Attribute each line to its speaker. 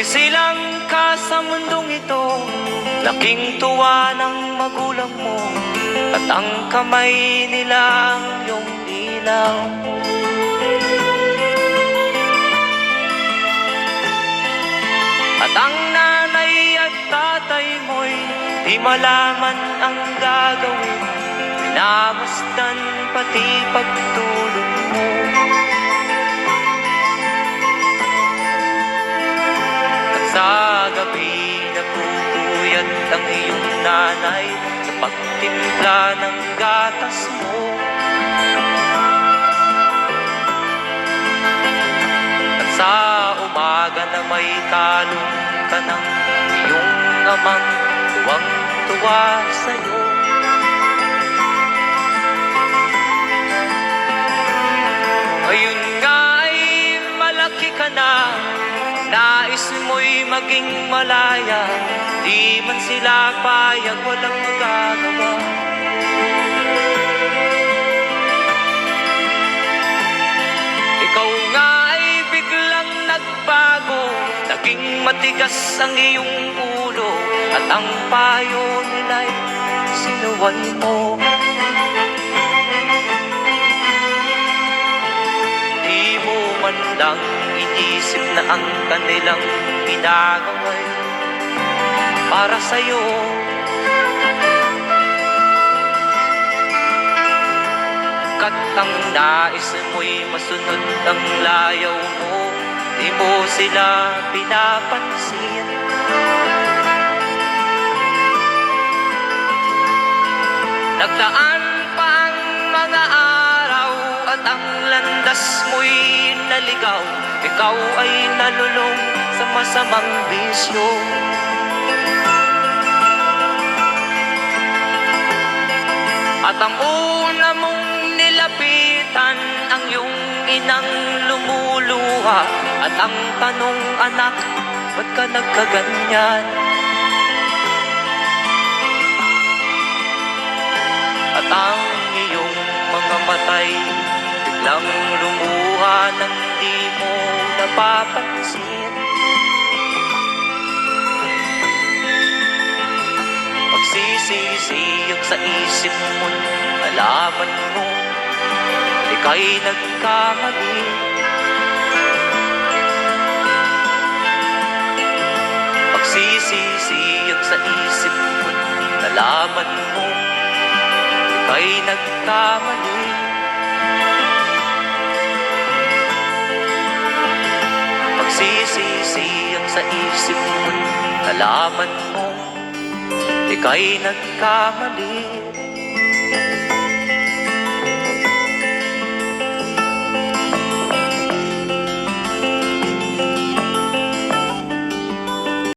Speaker 1: Sumisilang ka sa mundong ito, laking tuwa ng magulang mo, at ang kamay nila ang iyong ilaw. At ang nanay at tatay mo'y di malaman ang gagawin, pinamasdan pati pagtulog mo. At sa gabi nagpupuyat ang iyong nanay sa pagtimpla ng gatas mo. At sa umaga na may kalong ka ng iyong amang tuwang-tuwa sa'yo. Ngayon nga ay malaki ka na, nais mo'y maging malaya, di man sila payag, walang magagawa. Ikaw nga ay biglang nagbago, naging matigas ang iyong ulo, at ang payo nila'y sinuwan mo. Di mo man lang inisip na ang kanilang ginagawa'y para sa'yo. Kat ang nais mo'y masunod ang layaw mo, di mo sila pinapansin. Nagdaan pa ang mga araw at ang landas mo'y naligaw, ikaw ay nalulong sa masamang bisyo. At ang una mong nilapitan ang iyong inang lumuluha, at ang tanong, anak, ba't ka nagkaganyan? At ang iyong mga matay biglang lumuha nang di mo napapansin. Pagsisisiyag sa isip mo, nalaman mo ika'y nagkamali. Pagsisisiyag sa isip mo, nalaman mo ika'y nagkamali. Pagsisisiyag sa isip mo, nalaman mo ika'y nagkamali.